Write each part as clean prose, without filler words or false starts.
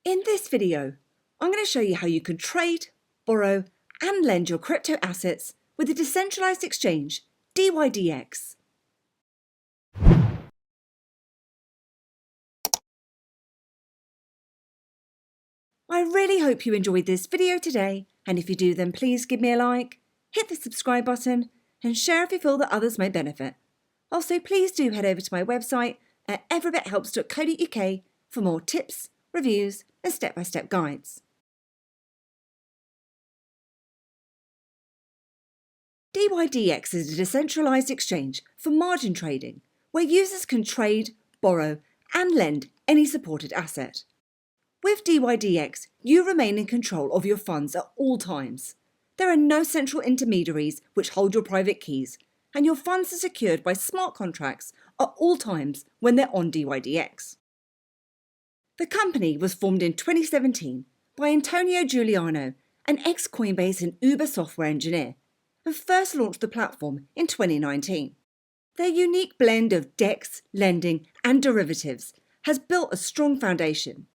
In this video, I'm going to show you how you can trade, borrow, and lend your crypto assets with a decentralized exchange, dYdX. I really hope you enjoyed this video today, and if you do, then please give me a like, hit the subscribe button, and share if you feel that others may benefit. Also, please do head over to my website at everybithelps.co.uk for more tips, reviews, and step-by-step guides. dYdX is a decentralized exchange for margin trading, where users can trade, borrow, and lend any supported asset. With dYdX, you remain in control of your funds at all times. There are no central intermediaries which hold your private keys, and your funds are secured by smart contracts at all times when they're on dYdX. The company was formed in 2017 by Antonio Giuliano, an ex-Coinbase and Uber software engineer, and first launched the platform in 2019. Their unique blend of DEX, lending, and derivatives has built a strong foundation.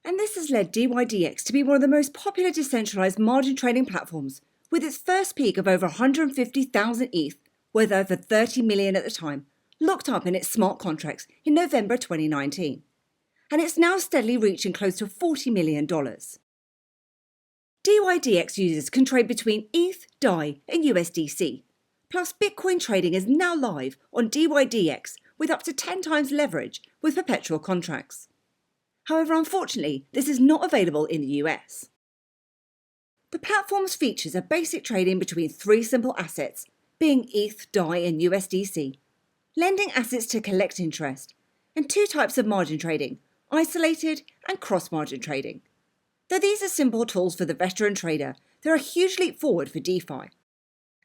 And this has led dYdX to be one of the most popular decentralized margin trading platforms, with its first peak of over 150,000 ETH, worth over 30 million at the time, locked up in its smart contracts in November 2019. And it's now steadily reaching close to $40 million. dYdX users can trade between ETH, DAI, and USDC. Plus, Bitcoin trading is now live on dYdX with up to 10 times leverage with perpetual contracts. However, unfortunately, this is not available in the US. The platform's features are basic trading between three simple assets, being ETH, DAI, and USDC, lending assets to collect interest, and two types of margin trading, isolated and cross-margin trading. Though these are simple tools for the veteran trader, they're a huge leap forward for DeFi.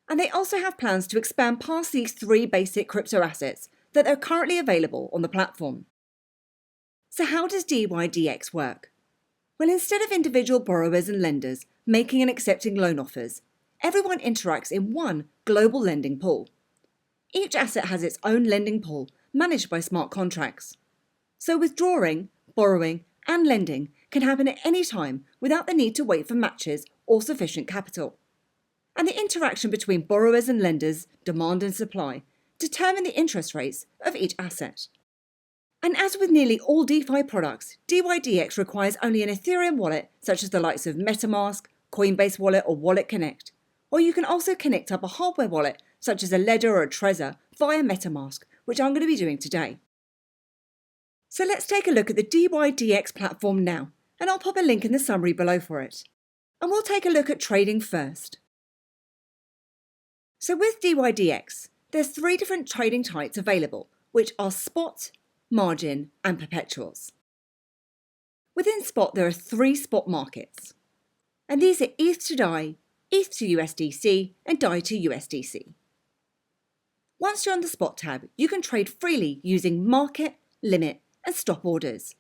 And they also have plans to expand past these three basic crypto assets that are currently available on the platform. So how does dYdX work? Well, instead of individual borrowers and lenders making and accepting loan offers, everyone interacts in one global lending pool. Each asset has its own lending pool managed by smart contracts. So withdrawing, borrowing, and lending can happen at any time without the need to wait for matches or sufficient capital. And the interaction between borrowers and lenders, demand and supply, determine the interest rates of each asset. And as with nearly all DeFi products, dYdX requires only an Ethereum wallet such as the likes of MetaMask, Coinbase Wallet, or Wallet Connect. Or you can also connect up a hardware wallet such as a Ledger or a Trezor via MetaMask, which I'm going to be doing today. So let's take a look at the dYdX platform now, and I'll pop a link in the summary below for it. And we'll take a look at trading first. So with dYdX, there's three different trading types available, which are spot, margin, and perpetuals. Within spot, there are three spot markets, and these are ETH to DAI, ETH to USDC, and DAI to USDC. Once you're on the spot tab, you can trade freely using market, limit, and stop orders.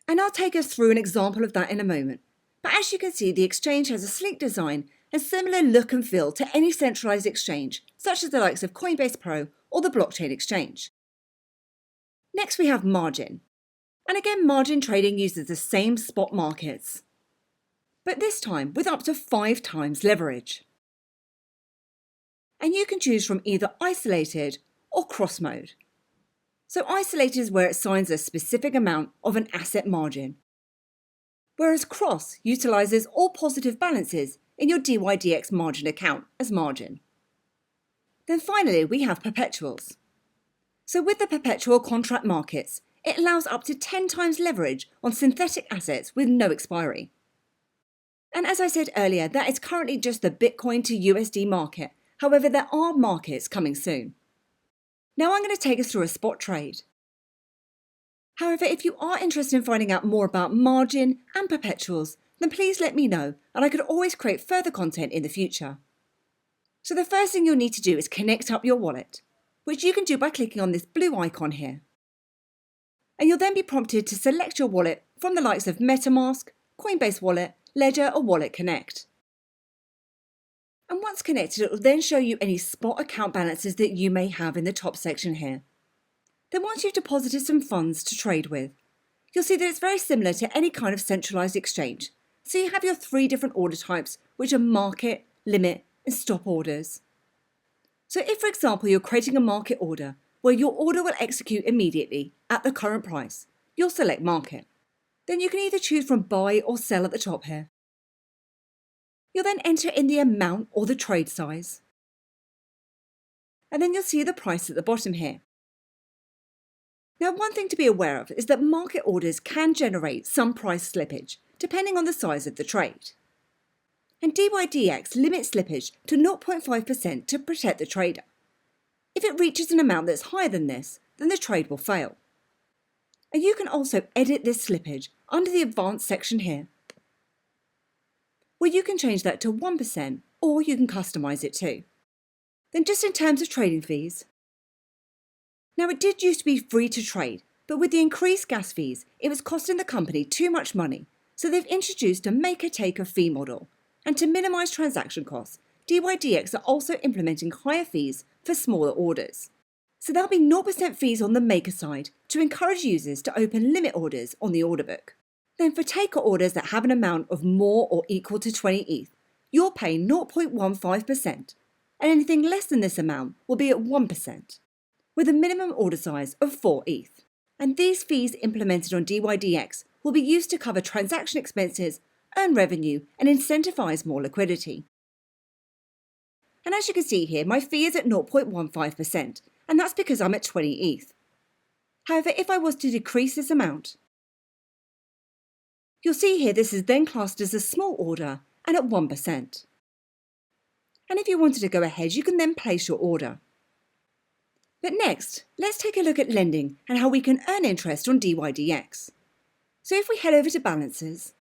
And I'll take us through an example of that in a moment. But as you can see, the exchange has a sleek design and similar look and feel to any centralized exchange, such as the likes of Coinbase Pro or the blockchain exchange. Next, we have margin. And again, margin trading uses the same spot markets, but this time with up to 5 times leverage. And you can choose from either isolated or cross mode. So isolated is where it assigns a specific amount of an asset margin, whereas cross utilizes all positive balances in your dYdX margin account as margin. Then finally, we have perpetuals. So with the perpetual contract markets, it allows up to 10 times leverage on synthetic assets with no expiry. And as I said earlier, that is currently just the Bitcoin to USD market. However, there are markets coming soon. Now I'm going to take us through a spot trade. However, if you are interested in finding out more about margin and perpetuals, then please let me know, and I could always create further content in the future. So the first thing you'll need to do is connect up your wallet, which you can do by clicking on this blue icon here. And you'll then be prompted to select your wallet from the likes of MetaMask, Coinbase Wallet, Ledger, or Wallet Connect. And once connected, it will then show you any spot account balances that you may have in the top section here. Then once you've deposited some funds to trade with, you'll see that it's very similar to any kind of centralized exchange. So you have your 3 different order types, which are market, limit, and stop orders. So if, for example, you're creating a market order where your order will execute immediately at the current price, you'll select market. Then you can either choose from buy or sell at the top here. You'll then enter in the amount or the trade size. And then you'll see the price at the bottom here. Now, one thing to be aware of is that market orders can generate some price slippage, depending on the size of the trade. And dYdX limits slippage to 0.5% to protect the trader. If it reaches an amount that's higher than this, then the trade will fail. And you can also edit this slippage under the Advanced section here, where you can change that to 1% or you can customize it too. Then just in terms of trading fees, now it did used to be free to trade, but with the increased gas fees, it was costing the company too much money, so they've introduced a maker-taker fee model. And to minimise transaction costs, dYdX are also implementing higher fees for smaller orders. So there'll be 0% fees on the maker side to encourage users to open limit orders on the order book. Then for taker orders that have an amount of more or equal to 20 ETH, you'll pay 0.15%, and anything less than this amount will be at 1%, with a minimum order size of 4 ETH. And these fees implemented on dYdX will be used to cover transaction expenses, earn revenue, and incentivise more liquidity. And as you can see here, my fee is at 0.15%, and that's because I'm at 20 ETH. However, if I was to decrease this amount, you'll see here this is then classed as a small order and at 1%. And if you wanted to go ahead, you can then place your order. But next, let's take a look at lending and how we can earn interest on dYdX. So if we head over to balances,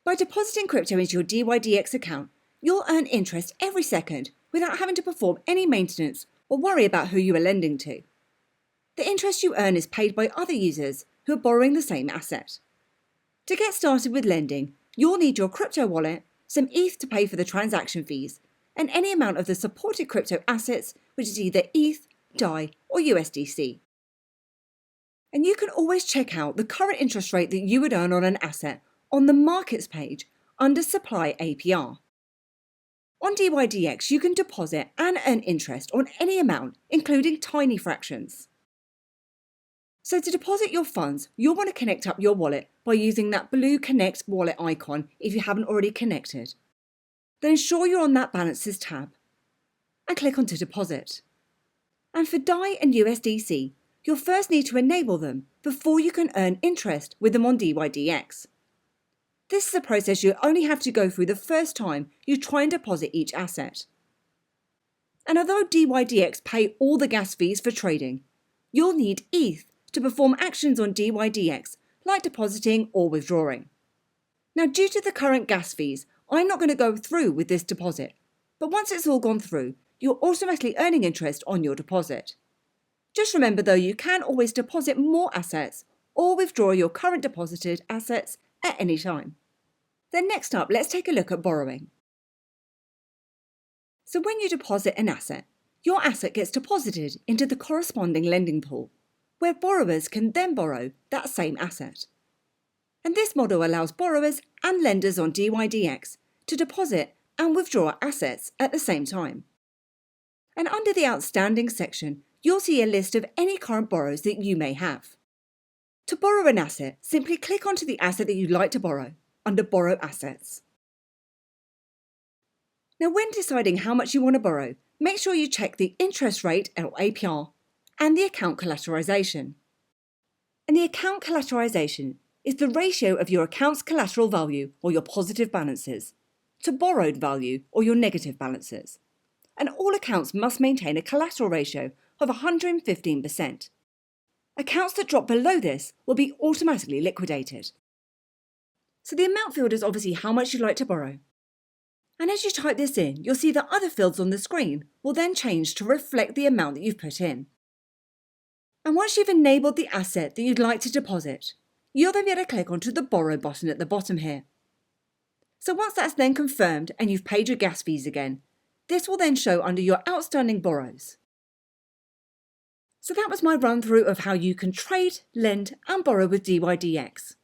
by depositing crypto into your dYdX account, you'll earn interest every second without having to perform any maintenance or worry about who you are lending to. The interest you earn is paid by other users who are borrowing the same asset. To get started with lending, you'll need your crypto wallet, some ETH to pay for the transaction fees, and any amount of the supported crypto assets, which is either ETH, DAI, or USDC. And you can always check out the current interest rate that you would earn on an asset on the Markets page under Supply APR. On dYdX, you can deposit and earn interest on any amount, including tiny fractions. So to deposit your funds, you'll want to connect up your wallet by using that blue Connect Wallet icon if you haven't already connected. Then ensure you're on that Balances tab and click on to deposit. And for DAI and USDC, you'll first need to enable them before you can earn interest with them on dYdX. This is a process you only have to go through the first time you try and deposit each asset. And although dYdX pay all the gas fees for trading, you'll need ETH to perform actions on dYdX like depositing or withdrawing. Now, due to the current gas fees, I'm not going to go through with this deposit, but once it's all gone through, you're automatically earning interest on your deposit. Just remember though, you can always deposit more assets or withdraw your current deposited assets at any time. Then next up, let's take a look at borrowing. So when you deposit an asset, your asset gets deposited into the corresponding lending pool, where borrowers can then borrow that same asset. And this model allows borrowers and lenders on dYdX to deposit and withdraw assets at the same time. And under the Outstanding section, you'll see a list of any current borrows that you may have. To borrow an asset, simply click onto the asset that you'd like to borrow under Borrow Assets. Now, when deciding how much you want to borrow, make sure you check the interest rate or APR and the account collateralization. And the account collateralization is the ratio of your account's collateral value or your positive balances to borrowed value or your negative balances. And all accounts must maintain a collateral ratio of 115%. Accounts that drop below this will be automatically liquidated. So the amount field is obviously how much you'd like to borrow. And as you type this in, you'll see that other fields on the screen will then change to reflect the amount that you've put in. And once you've enabled the asset that you'd like to deposit, you'll then be able to click onto the Borrow button at the bottom here. So once that's then confirmed and you've paid your gas fees again, this will then show under your outstanding borrows. So that was my run through of how you can trade, lend and borrow with dYdX.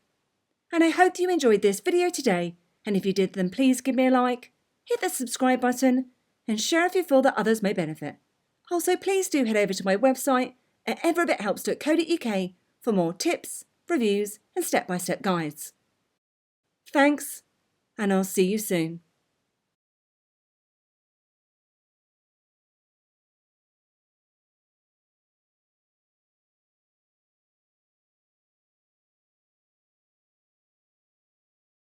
And I hope you enjoyed this video today, and if you did then please give me a like, hit the subscribe button and share if you feel that others may benefit. Also please do head over to my website at everabithelps.co.uk for more tips, reviews and step-by-step guides. Thanks, and I'll see you soon.